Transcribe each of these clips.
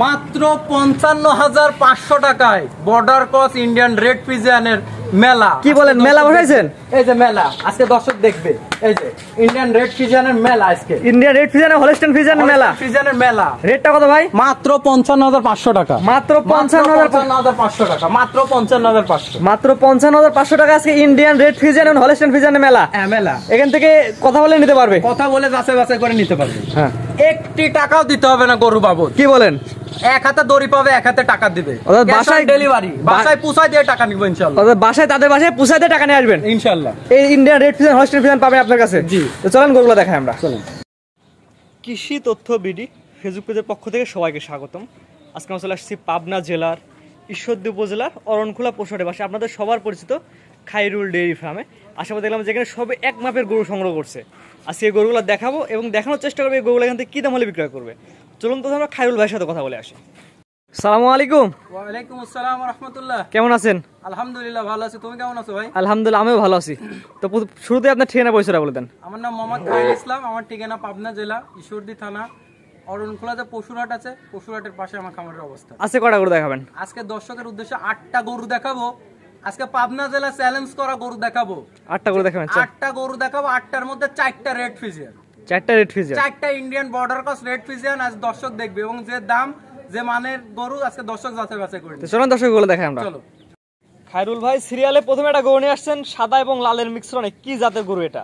মাত্র ৫৫,৫০০ টাকায় border cross Indian red ফিজিয়ানের মেলা। কি বলেন, মেলা বসাইছেন? এই যে মেলা আজকে দর্শক দেখবে, এই যে ইন্ডিয়ান রেড ফিজিয়ানের মেলা, আজকে ইন্ডিয়ান রেড ফিজিয়ান হলস্টেইন ফিজিয়ানের মেলা। ফিজিয়ানের মেলা রেটটা কত ভাই? মাত্র ৫৫,৫০০ টাকা। মাত্র ৫৫,৫০০ টাকা, মাত্র ৫৫,৫০০, মাত্র ৫৫,৫০০ টাকা আজকে ইন্ডিয়ান রেড ফিজিয়ান এবং হলস্টেইন ফিজিয়ানের মেলা। হ্যাঁ মেলা। এখান থেকে কথা বলে নিতে পারবে, কথা বলে যাচাই বাছাই করে নিতে পারবে। হ্যাঁ, একটি টাকাও দিতে হবে না গরু বাবদ। কি বলেন? এক হাতে দড়ি পাবে, এক হাতে টাকা দিবে। বাসায় ডেলিভারি, বাসায় পৌঁছায় দিয়ে টাকা নিব ইনশাআল্লাহ। বাসায় তাদের বাসায় পৌঁছায় দিয়ে টাকা নিয়ে আসবেন ইনশাআল্লাহ। এই Indian red Friesian Holstein Friesian পাবেন আপনার কাছে। জি, তো চলেন গরুগুলো দেখাই আমরা। চলেন। কৃষি তথ্য বিডি ফেসবুক পেজের পক্ষ থেকে সবাইকে স্বাগতম। আজকে আমরা চলে আসছি পাবনা জেলার ঈশ্বরদী উপজেলার অরণখোলা পশুহাটে বাসে আপনাদের সবার পরিচিত খাইরুল ডেইরি ফার্মে। আশাবাদ দেখলাম যেখানে সবে এক মাপের গরু সংগ্রহ করছে। আজকে এই গরুগুলো দেখাবো এবং দেখানোর চেষ্টা করবো এই গরুগুলো এখান থেকে কী দাম হলে বিক্রয় করবে। চলুন তো আমরা খাইরুল ভাইয়ের সাথে কথা বলে আসি। সালামু আলাইকুম। ওয়ালাইকুম আসসালাম ওয়া রাহমাতুল্লাহ। কেমন আছেন? আলহামদুলিল্লাহ ভালো আছি, তুমি কেমন আছো ভাই? আলহামদুলিল্লাহ আমিও ভালো আছি। তো শুরুতে আপনার ঠিকানা পরিচয়টা বলে দেন। আমার নাম মোহাম্মদ খায়রুল ইসলাম, আমার ঠিকানা পাবনা জেলা ঈশ্বরদী থানা অরণখোলা যে পশুরহাট আছে, পশুরহাটের পাশে আমার খামারের অবস্থা। আজকে কটা গরু দেখাবেন? আজকে দর্শকের উদ্দেশ্যে 8টা গরু দেখাবো। আজকে পাবনা জেলা চ্যালেঞ্জ করা গরু দেখাবো। 8টা গরু দেখাবেন? 8টা গরু দেখাবো। 8টার মধ্যে 4টা রেড ফিজিয়ান, 4টা রেড ফিজিয়ান, 4টা Indian border cross red Friesian আজ দর্শক দেখবে এবং যে দাম যে মানের গরু আজকে দর্শক যাচাই বাছাই করে। চলুন দর্শক গরু দেখাই আমরা। চলো। খায়রুল ভাই সিরিয়ালে প্রথমে একটা গরু নিয়ে আসছেন, সাদা এবং লালের মিশ্রণে। কি জাতের গরু এটা?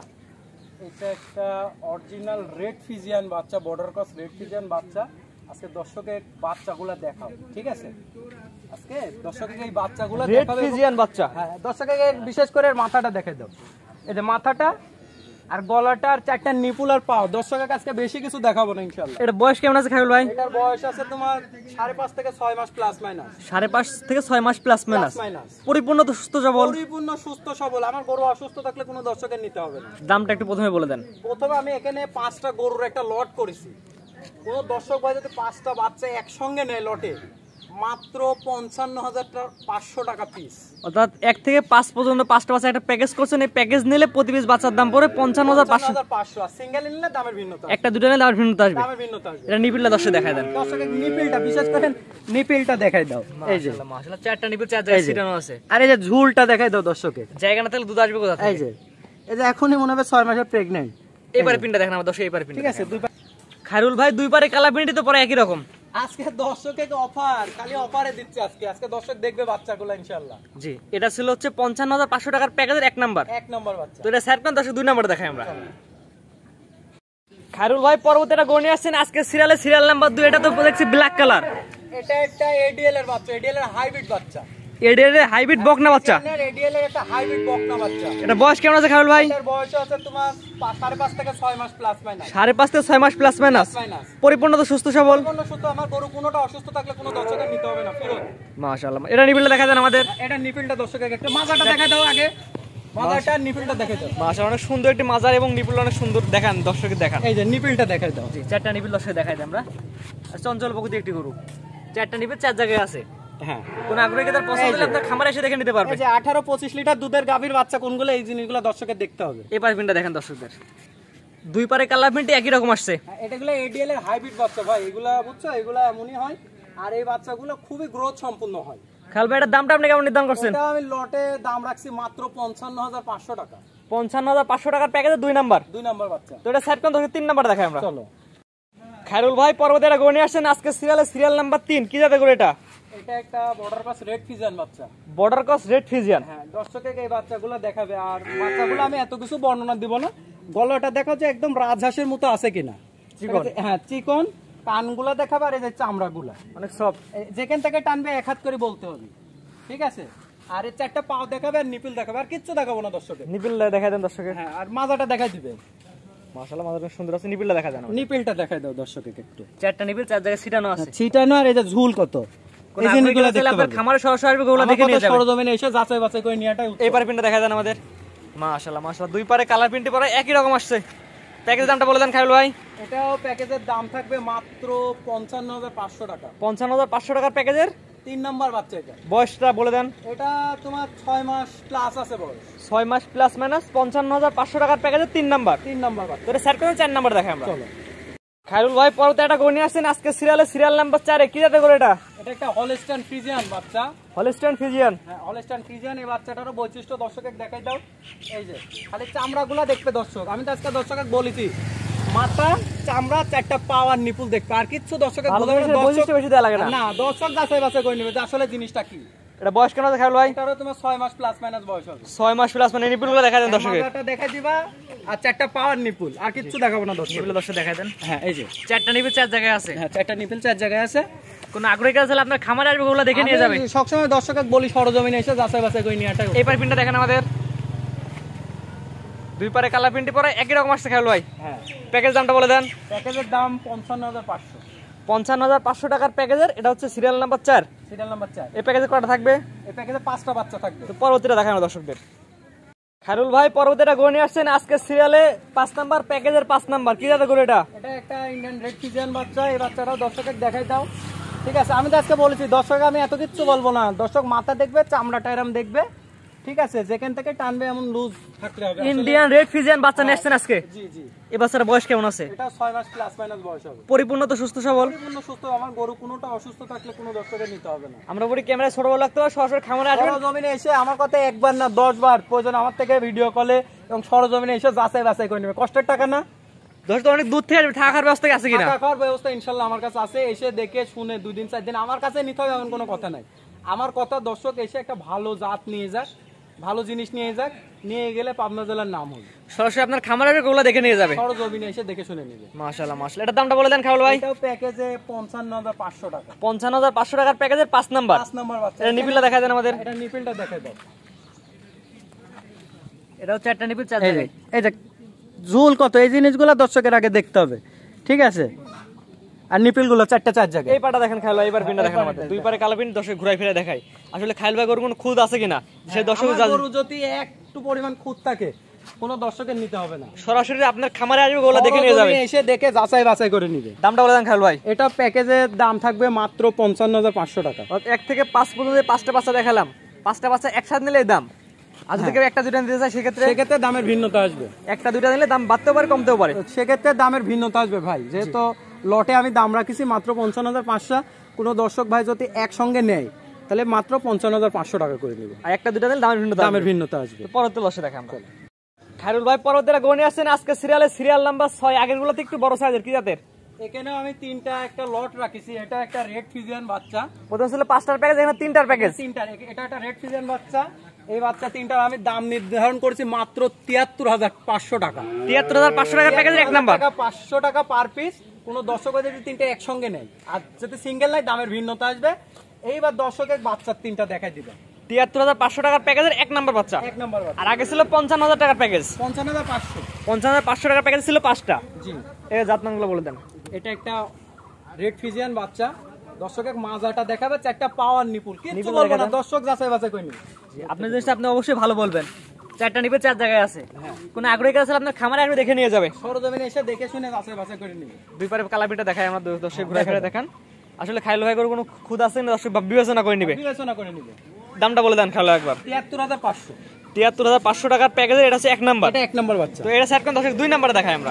এটা একটা অরিজিনাল রেড ফিজিয়ান বাচ্চা, বর্ডার ক্রস রেড ফিজিয়ান বাচ্চা। আজকে দর্শকের বাচ্চাগুলো দেখাও, ঠিক আছে? আজকে দর্শকের এই বাচ্চাগুলো রেড ফিজিয়ান বাচ্চা। হ্যাঁ, দর্শকের বিশেষ করে মাথাটা দেখে দাও। এই যে মাথাটা আর গলাটা আর 4টা নিপুল আর পাও। দর্শকের কাছে বেশি কিছু দেখাবো না ইনশাআল্লাহ। এটা বয়স কেমন আছে খায়রুল ভাই? এটার বয়স আছে তোমার 5.5 থেকে 6 মাস প্লাস মাইনাস। 5.5 থেকে 6 মাস প্লাস মাইনাস। পরিপূর্ণ তো সুস্থ সবল? পরিপূর্ণ সুস্থ সবল। আমার গরু অসুস্থ থাকলে কোনো দর্শকের নিতে হবে না। দামটা একটু প্রথমে বলে দেন। প্রথমে আমি এখানে 5টা গরুর একটা লট করেছি। কোনো দর্শক ভাই যদি 5টা বাচ্চা একসঙ্গে নেয় লটে, মাত্র ৫৫,৫০০ টাকা পিস। অর্থাৎ 1 থেকে 5 পর্যন্ত 5টা বাচ্চা একটা প্যাকেজ করছেন। এই প্যাকেজ নিলে প্রতি পিস বাচ্চার দাম পড়ে ৫৫,৫০০। আর সিঙ্গেল নিলে দামের ভিন্নতা, একটা দুটো নিলে দামের ভিন্নতা আসবে। দামের ভিন্নতা আসবে। এটা নিপিলটা দর্শক দেখায় দেন। দর্শকের নিপিলটা বিশেষ করে নিপিলটা দেখাই দাও। এই যে মাশাআল্লাহ 4টা নিপিল 4 জায়গায় ছিটানো আছে। আর এই যে ঝুলটা দেখাই দাও দর্শকের। জায়গা না থাকলে দুধ আসবে কোথা থেকে? এই যে এখনই মনে হবে 6 মাসের প্রেগন্যান্ট। এবারে পিনটা দেখেন আমার দর্শক, এবারে পিনটা। ঠিক আছে, দুই খায়রুল ভাই দুই পারে কালা পিনটি তো পরে একই রকম। আজকে দর্শকের অফার, খালি অফারে দিচ্ছি আজকে। আজকে দর্শক দেখবে বাচ্চাগুলো ইনশাআল্লাহ। জি, এটা ছিল হচ্ছে ৫৫,৫০০ টাকার প্যাকেজের 1 নাম্বার। 1 নাম্বার বাচ্চা। তো এটা স্যার কোন দর্শক 2 নাম্বার দেখাই আমরা। খায়রুল ভাই পরবর্তী একটা গণি আসছেন আজকে সিরিয়াল নাম্বার 2। এটা তো দেখছি ব্ল্যাক কালার। এটা একটা এডিএল এর বাচ্চা, এডিএল এর হাইব্রিড বাচ্চা। এডিএল এর হাইব্রিড বকনা বাচ্চা। এডিএল এর একটা হাইব্রিড বকনা বাচ্চা। এটা বয়স কেমন আছে খায়রুল ভাই? এর বয়স আছে তোমার 5.5 থেকে 6 মাস প্লাস মাইনাস। 5.5 থেকে 6 মাস প্লাস মাইনাস। পরিপূর্ণ তো সুস্থ সবল? পরিপূর্ণ সুস্থ। আমার গরু কোনোটা অসুস্থ থাকলে কোনো দর্শকের নিতে হবে না, ফেরত। মাশাআল্লাহ। এটা নিপিলটা দেখা দেন আমাদের। এটা নিপিলটা দর্শকের একটা মাজাটা দেখাই দাও আগে। মাজাটা নিপিলটা দেখাই দাও। মাশাআল্লাহ অনেক সুন্দর একটি মাজার এবং নিপিল অনেক সুন্দর দেখান দর্শকের দেখান। এই যে নিপিলটা দেখাই দাও। জি, 4টা নিপিল দর্শকের দেখাই দেন আমরা। আর চঞ্চল প্রকৃতি একটি গরু। 4টা নিপিল 4 জায়গায় আছে। হ্যাঁ, কোন আগ্রহী তার পছন্দ হলে আপনার খামারে এসে দেখে নিতে পারবে। এই যে 18-25 লিটার দুধের গাভীর বাচ্চা কোনগুলো, এই জিনিসগুলো দর্শকের দেখতে হবে। এবার পিনটা দেখেন দর্শকদের। দুই পারে কালার প্রিন্ট একই রকম আসছে। এটাগুলো এডিএল এর হাইব্রিড বাচ্চা ভাই। এগুলা বুঝছো, এগুলা এমনই হয়। আর এই বাচ্চাগুলো খুবই গ্রোথ সম্পূর্ণ হয়। খায়রুল ভাই এটার দামটা আপনি কেমন নির্ধারণ করছেন? এটা আমি লটে দাম রাখছি মাত্র ৫৫,৫০০ টাকা। ৫৫,৫০০ টাকার প্যাকেজে 2 নাম্বার। 2 নাম্বার বাচ্চা। তো এটা সাইড কোন দর্শক 3 নাম্বার দেখাই আমরা। চলো। খায়রুল ভাই পরবর্তী একটা গণি আসছেন আজকে সিরিয়াল নাম্বার 3। কি জাতের গরু এটা? এটা একটা বর্ডার ক্রস রেড ফিজিয়ান বাচ্চা। Border cross red Friesian. হ্যাঁ, দর্শককে এই বাচ্চাগুলো দেখাবে। আর বাচ্চাগুলো আমি এত কিছু বর্ণনা দিব না। গলাটা দেখাও যে একদম রাজহাঁসের মতো আছে কিনা। চিকন। হ্যাঁ, চিকন। কানগুলা দেখাবে আর এই যে চামড়াগুলা অনেক সফট। যেখান থেকে টানবে 1 হাত করে বলতে হবে, ঠিক আছে? আর এই 4টা পাও দেখাবে আর নিপিল দেখাবে, আর কিচ্ছু দেখাবো না দর্শকে। নিপিল দেখাই দেন দর্শকে। হ্যাঁ, আর মাজাটা দেখাই দিবে। মাশাআল্লাহ মাজাটা সুন্দর আছে। নিপিলটা দেখা দেন। নিপিলটা দেখাই দাও দর্শকে একটু। 4টা নিপিল 4 জায়গায় ছিটানো আছে। ছিটানো। আর এই যে ঝুল কত, এই জিনিসগুলো দেখতে আপনার খামারে সরাসরি আসবে, গরুলা দেখে নিয়ে যাবে। সরজমিনে এসে যাচাই বাছাই করে নিয়াটাই। এই পারে পিনটা দেখা দেন আমাদের। মাশাআল্লাহ দুই পারে কালার প্রিন্টে পরে একই রকম আসছে। প্যাকেজের দামটা বলে দেন খায়রুল ভাই। এটাও প্যাকেজের দাম থাকবে মাত্র ৫৫,৫০০ টাকা। ৫৫,৫০০ টাকার প্যাকেজের 3 নাম্বার বাচ্চা। এটা বয়সটা বলে দেন। এটা তোমার 6 মাস প্লাস আছে বয়স। 6 মাস প্লাস মাইনাস ৫৫,৫০০ টাকার প্যাকেজের 3 নাম্বার। 3 নাম্বার বাচ্চা। তো এটা স্যার কোন 4 নাম্বার দেখাই আমরা। চলো। খায়রুল ভাই পরবর্তী একটা গরু নিয়ে আসছেন আজকে সিরিয়াল নাম্বার 4 কি জাতের গরু এটা? এটা একটা হলস্টাইন ফ্রিজিয়ান বাচ্চা। Holstein Friesian. হ্যাঁ, হলস্টাইন ফ্রিজিয়ান। এই বাচ্চাটারও বৈশিষ্ট্য দর্শকে দেখাই দাও। এই যে খালি চামড়াগুলা দেখবে দর্শক। আমি তো আজকে দর্শকে বলেছি মাথা, চামড়া, 4টা পা আর নিপুল দেখবে, আর কিছু দর্শকে বৈশিষ্ট্য বেশি দেয়া লাগে না। না, দর্শক যাচাই বাছাই করে নেবে যে আসলে জিনিসটা কি। এটা বয়স কেন আছে খায়রুল ভাই? এটারও তোমার 6 মাস প্লাস মাইনাস বয়স হবে। 6 মাস প্লাস মানে নিপুলগুলো দেখা দেন দর্শকে। মাথাটা দেখাই দিবা আর 4টা পা আর নিপুল, আর কিছু দেখাবো না দর্শক। নিপুল দর্শক দেখাই দেন। হ্যাঁ, এই যে 4টা নিপুল 4 জায়গায় আছে। হ্যাঁ, 4টা নিপুল 4 জায়গায় আছে। কোন আগ্রহী কাজ হলে আপনার খামারে আসবে ওগুলো দেখে নিয়ে যাবে। আমি সবসময় দর্শককে বলি সরজমিনে এসে যাচাই বাছাই করে নিয়ে আটাই। এই পার পিনটা দেখেন আমাদের দুই পারে কালার প্রিন্টই পরে একই রকম আসছে খায়রুল ভাই। হ্যাঁ, প্যাকেজ দামটা বলে দেন। প্যাকেজের দাম 55,500। 55,500 টাকার প্যাকেজের, এটা হচ্ছে সিরিয়াল নাম্বার 4। Serial number 4। এই প্যাকেজে কয়টা থাকবে? এই প্যাকেজে 5টা বাচ্চা থাকবে। তো পরবর্তীটা দেখানো দর্শকদের। খায়রুল ভাই পরবর্তীটা গরু নিয়ে আসছেন আজকে সিরিয়ালে 5 নাম্বার প্যাকেজের 5 নাম্বার কি জাতের গরু এটা? এটা একটা ইন্ডিয়ান রেড ফিজিয়ান বাচ্চা। এই বাচ্চাটাও দর্শকের দেখাই দাও। ঠিক আছে, আমি তো আজকে বলেছি দর্শক আমি এত কিছু বলবো না। দর্শক মাথা দেখবে, চামড়াটা এরম দেখবে। ঠিক আছে, যেখান থেকে টানবে এমন লুজ থাকতে হবে। ইন্ডিয়ান রেড ফিজিয়ান বাচ্চা নিয়ে আসছেন আজকে। জি জি। এই বাচ্চার বয়স কেমন আছে? এটা 6 মাস প্লাস মাইনাস বয়স হবে। পরিপূর্ণ তো সুস্থ সবল? পরিপূর্ণ সুস্থ। আমার গরু কোনোটা অসুস্থ থাকলে কোনো দর্শকের নিতে হবে না। আমরা বলি ক্যামেরায় ছোট বড় লাগতে হয়, সরাসরি খামারে আসবেন। সরজমিনে এসে আমার কথা একবার না 10 বার প্রয়োজন আমার থেকে ভিডিও কলে এবং সরজমিনে এসে যাচাই বাছাই করে নেবে। কষ্টের টাকা না। দর্শক তো অনেক দূর থেকে আসবে, থাকার ব্যবস্থা কি আছে কিনা? থাকা খাওয়ার ব্যবস্থা ইনশাল্লাহ আমার কাছে আছে। এসে দেখে শুনে 2 দিন 4 দিন আমার কাছে নিতে হবে এমন কোনো কথা নাই। আমার কথা দর্শক এসে একটা ভালো জাত নিয়ে যাক, ভালো জিনিস নিয়ে যাক, নিয়ে গেলে পাবনা জেলার নাম হবে। সরাসরি আপনার খামারে আসবে, ওগুলো দেখে নিয়ে যাবে। সরজমিনে এসে দেখে শুনে নেবে। মাশাআল্লাহ মাশাআল্লাহ। এটার দামটা বলে দেন খায়রুল ভাই। এটাও প্যাকেজে 55,500 টাকা। 55,500 টাকার প্যাকেজের 5 নাম্বার। 5 নাম্বার বাচ্চা। এটা নিপিলটা দেখায় দেন আমাদের। এটা নিপিলটা দেখাই দাও। এটা হচ্ছে একটা নিপিল 4 জায়গায়। এই যে ঝুল কত, এই জিনিসগুলো দর্শকের আগে দেখতে হবে। ঠিক আছে, আর নিপিলগুলো 4টা 4 জায়গায়। এই পাটা দেখেন খায়রুল ভাই, এবার পিনটা দেখেন আমাদের। দুই পারে কালো পিন দর্শক ঘুরাই ফিরে দেখাই। আসলে খায়রুল ভাই গরুর কোনো খুদ আছে কিনা সেই দর্শক আমার গরু যদি একটু পরিমাণ খুদ থাকে কোনো দর্শকের নিতে হবে না। সরাসরি আপনার খামারে আসবে, ওগুলো দেখে নিয়ে যাবে। এসে দেখে যাচাই বাছাই করে নিবে। দামটা বলে দেন খায়রুল ভাই। এটা প্যাকেজের দাম থাকবে মাত্র 55,500 টাকা। 1 থেকে 5 পর্যন্ত 5টা বাচ্চা দেখালাম। 5টা বাচ্চা একসাথে নিলে দাম, আর যদি কেউ একটা দুইটা নিতে চায় সেক্ষেত্রে দামের ভিন্নতা আসবে। একটা দুইটা নিলে দাম বাড়তেও পারে কমতেও পারে। সেক্ষেত্রে দামের ভিন্নতা আসবে ভাই। যেহেতু লটে আমি দাম রাখিছি মাত্র 55,500। কোনো দর্শক ভাই যদি একসঙ্গে নেয় তাহলে মাত্র 55,500 টাকা করে নেবে। আর একটা দুইটা নিলে দামের ভিন্নতা আসবে। পরবর্তী লসে দেখা আমরা। খায়রুল ভাই পরবর্তীটা গণে আসছেন আজকে সিরিয়াল নাম্বার 6। আগের গুলোতে একটু বড় সাইজের কি জাতের? এখানে আমি 3টা একটা লট রাখিছি। এটা একটা রেড ফিজিয়ান বাচ্চা। প্রথম ছিল 5টার প্যাকেজ, এখানে 3টার প্যাকেজ। 3টা। এটা একটা রেড ফিজিয়ান বাচ্চা। এই বাচ্চা 3টার আমি দাম নির্ধারণ করেছি মাত্র 73,500 টাকা। 73,500 টাকার প্যাকেজের 1 নাম্বার। 500 টাকা পার পিস। কোনো দর্শক যদি 3টা একসঙ্গে নেয়, আর যদি সিঙ্গেল নাই দামের ভিন্নতা আসবে। এইবার দর্শকের বাচ্চার 3টা দেখাই দিবে। 73,500 টাকার প্যাকেজের 1 নাম্বার বাচ্চা। 1 নাম্বার বাচ্চা। আর আগে ছিল 55,000 টাকার প্যাকেজ। 55,500। 55,500 টাকার প্যাকেজ ছিল 5টা। জি। এই জাতনামগুলো বলে দেন। এটা একটা রেড ফিজিয়ান বাচ্চা। দর্শকের মাজাটা দেখাবে, 4টা পাওয়ার নিপুল। কিছু বলবো না, দর্শক যাচাই বাছাই করে নিবে। আপনি জিনিসটা আপনি অবশ্যই ভালো বলবেন। 4টা নিবে 4 জায়গায় আছে। কোন আগ্রহী কাজ আছে আপনার খামারে আসবে, দেখে নিয়ে যাবে। সরজমিনে এসে দেখে শুনে যাচাই বাছাই করে নিবে। দুই পারে কালাপিটা দেখাই আমরা, দর্শক ঘুরে ফিরে দেখান। আসলে খায়রুল ভাই কোনো খুদ আছে না, দর্শক বিবেচনা করে নিবে। বিবেচনা করে নিবে। দামটা বলে দেন খায়রুল একবার। 73,500। 73,500 টাকার প্যাকেজের এটা হচ্ছে 1 নাম্বার। এটা 1 নাম্বার বাচ্চা। তো এটা সেট কোন দর্শক 2 নাম্বারে দেখাই আমরা।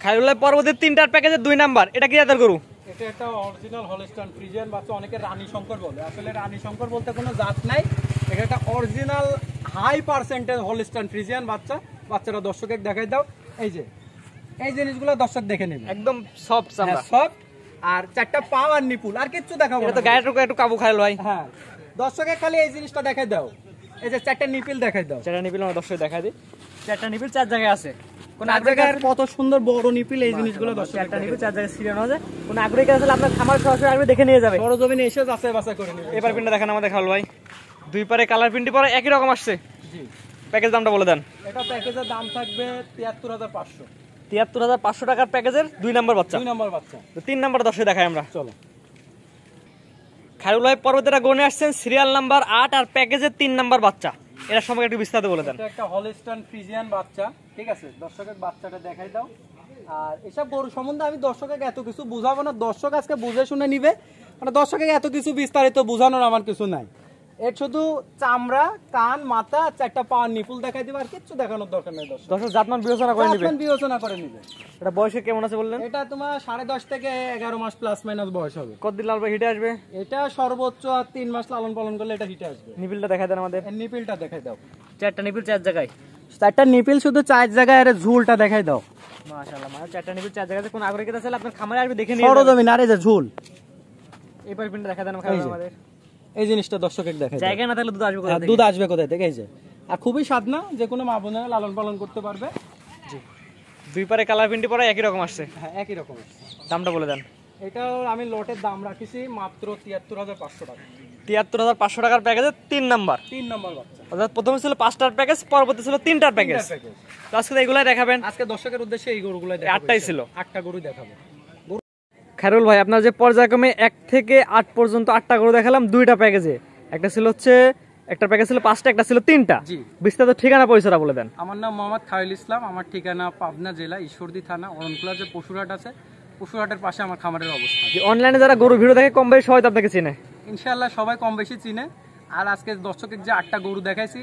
খায়রুল ভাই পরবর্তী 3টার প্যাকেজের 2 নাম্বার। এটা কি জাতের গরু? এটা একটা অরিজিনাল হলস্টাইন ফ্রিজিয়ান বাচ্চা। অনেকে রানী শঙ্কর বলে, আসলে রানী শঙ্কর বলতে কোনো জাত নাই। এটা একটা original high percentage Holstein Friesian বাচ্চা। বাচ্চাটা দর্শকের দেখাই দাও। এই যে এই জিনিসগুলো দর্শক দেখে নেবে। একদম সফট চামড়া, সফট, আর 4টা পাও আর নিপুল, আর কিচ্ছু দেখাবো না। এটা তো গায়ের একটু কাবু খায়রুল ভাই। হ্যাঁ, দর্শকের খালি এই জিনিসটা দেখাই দাও। এই যে 4টা নিপিল দেখাই দাও। 4টা নিপিল আমরা দর্শক দেখাই দিই। 4টা নিপিল 4 জায়গায় আছে। কোন আগ্রহী কত সুন্দর বড় নিপিল, এই জিনিসগুলো দর্শক 4টা নিপিল 4 জায়গায় সিরিয়াল আছে। কোন আগ্রহী কাজ আছে আপনার খামার সরাসরি আসবে, দেখে নিয়ে যাবে। সরজমিনে এসে যাচাই বাছাই করে নেবে। এবার পিনটা দেখেন আমাদের খায়রুল ভাই। দুই পারে কালার প্রিন্টই পরে একই রকম আসছে। জি। প্যাকেজ দামটা বলে দেন। এটা প্যাকেজের দাম থাকবে 73,500। 73,500 টাকার প্যাকেজের 2 নাম্বার বাচ্চা। 2 নাম্বার বাচ্চা। তো 3 নাম্বার দর্শক দেখাই আমরা। চলো। খায়রুল ভাই পরবর্তীটা গণে আসছেন সিরিয়াল নাম্বার 8 আর প্যাকেজের 3 নাম্বার বাচ্চা। এটা সম্পর্কে একটু বিস্তারিত বলে দেন। এটা একটা হলস্টাইন ফ্রিজিয়ান বাচ্চা। ঠিক আছে, দর্শকের বাচ্চাটা দেখাই দাও। আর এসব গরু সম্বন্ধে আমি দর্শকের এত কিছু বুঝাবো না, দর্শক আজকে বুঝে শুনে নিবে। মানে দর্শকের এত কিছু বিস্তারিত বোঝানোর আমার কিছু নাই। এর শুধু চামড়া, কান, মাথা, 4টা পাওয়ার নিপুল দেখাই দিবে, আর কিচ্ছু দেখানোর দরকার নেই দর্শক। দর্শক জাতমান বিবেচনা করে নিবে, জাতমান বিবেচনা করে নিবে। এটা বয়সে কেমন আছে বললেন? এটা তোমার 10.5 থেকে 11 মাস প্লাস মাইনাস বয়স হবে। কতদিন লাল ভাই হিটে আসবে? এটা সর্বোচ্চ 3 মাস লালন পালন করলে এটা হিটে আসবে। নিপিলটা দেখাই দেন আমাদের। এর নিপিলটা দেখাই দাও। 4টা নিপিল 4 জায়গায়। 4টা নিপিল শুধু 4 জায়গায়, আর ঝুলটা দেখাই দাও। মাশাআল্লাহ, মানে 4টা নিপিল 4 জায়গায়। কোন আগ্রহীতা চাইলে আপনার খামারে আসবে দেখে নিয়ে যাবে। সরজমিন আর এই যে ঝুল, এই পাইপিনটা দেখাই দেন খামারে আমাদের। এই জিনিসটা দর্শকের দেখাই দাও। জায়গা না থাকলে দুধ আসবে কোথা থেকে? দুধ আসবে কোথায় থেকে? এই যে, আর খুবই স্বাদ না, যে কোনো মা বোনেরা লালন পালন করতে পারবে। জি, দুই পারে কালার প্রিন্টি পরা একই রকম আসছে। হ্যাঁ, একই রকম। দামটা বলে দেন। এটাও আমি লটের দাম রাখিছি মাত্র 73,500 টাকা। 73,500 টাকার প্যাকেজে 3 নাম্বার। 3 নম্বর বাচ্চা। অর্থাৎ প্রথমে ছিল 5টার প্যাকেজ, পরবর্তী ছিল 3টার প্যাকেজ। তো আজকে এগুলাই দেখাবেন। আজকে দর্শকের উদ্দেশ্যে এই গরুগুলো দেখাবো। 8টাই ছিল। 8টা গরু দেখাবো। খায়রুল ভাই, আপনার যে পর্যায়ক্রমে 1 থেকে 8 পর্যন্ত 8টা গরু দেখালাম 2টা প্যাকেজে। একটা ছিল হচ্ছে, একটা প্যাকেজ ছিল 5টা, একটা ছিল 3টা। জি। বিস্তারিত ঠিকানা পরিচয়টা বলে দেন। আমার নাম মোহাম্মদ খায়রুল ইসলাম। আমার ঠিকানা পাবনা জেলা ঈশ্বরদী থানা অরণখোলা, যে পশুরহাট আছে, পশুরহাটের পাশে আমার খামারের অবস্থান। যে অনলাইনে যারা গরু ভিডিও দেখে কম বেশি সবাই তো আপনাকে চিনে। ইনশাআল্লাহ সবাই কম বেশি চিনে। আর আজকে দর্শকের যে 8টা গরু দেখাইছি,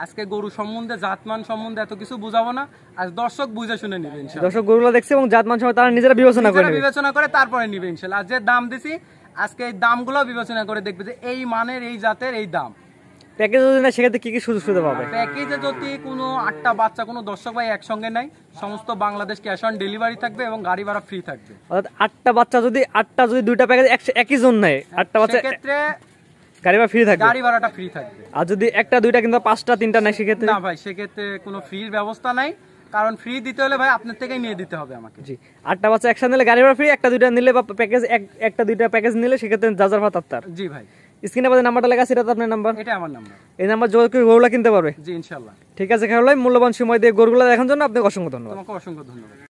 আজকে গরু সম্বন্ধে, জাতমান সম্বন্ধে এত কিছু বুঝাবো না, আর দর্শক বুঝে শুনে নিবে ইনশাআল্লাহ। দর্শক গরুগুলো দেখছে এবং জাতমান সময় তারা নিজেরা বিবেচনা করে নেবে। বিবেচনা করে তারপরে নিবে ইনশাআল্লাহ। আর যে দাম দিছি আজকে, এই দামগুলো বিবেচনা করে দেখবে যে এই মানের, এই জাতের, এই দাম। প্যাকেজ যদি না, সেক্ষেত্রে কি কি সুযোগ সুবিধা পাবে? প্যাকেজে যদি কোনো 8টা বাচ্চা কোনো দর্শক ভাই একসঙ্গে নাই, সমস্ত বাংলাদেশ ক্যাশ অন ডেলিভারি থাকবে এবং গাড়ি ভাড়া ফ্রি থাকবে। অর্থাৎ 8টা বাচ্চা যদি 8টা যদি 2টা প্যাকেজ একই জন নেয়, 8টা বাচ্চা সেক্ষেত্রে গাড়ি ভাড়া ফ্রি থাকবে। গাড়ি ভাড়াটা ফ্রি থাকবে। আর যদি একটা 2টা কিন্তু 5টা 3টা নেয় সেক্ষেত্রে? না ভাই, সেক্ষেত্রে কোনো ফ্রির ব্যবস্থা নাই, কারণ ফ্রি দিতে হলে ভাই আপনার থেকেই নিয়ে দিতে হবে আমাকে। জি, 8টা বাচ্চা একসাথে নিলে গাড়ি ভাড়া ফ্রি, একটা 2টা নিলে বা প্যাকেজ একটা 2টা প্যাকেজ নিলে সেক্ষেত্রে যাজার ভাত আপনার। জি ভাই। স্ক্রিনে আমাদের নাম্বারটা লেখা আছে, এটা তো আপনার নাম্বার? এটা আমার নাম্বার। এই নাম্বার যোগাযোগ করে গরুগুলো কিনতে পারবে। জি ইনশাআল্লাহ। ঠিক আছে খায়রুল ভাই, মূল্যবান সময় দিয়ে গরুগুলো দেখার জন্য আপনাকে অসংখ্য ধন্যবাদ। তোমাকে অসংখ্য ধন্যবাদ।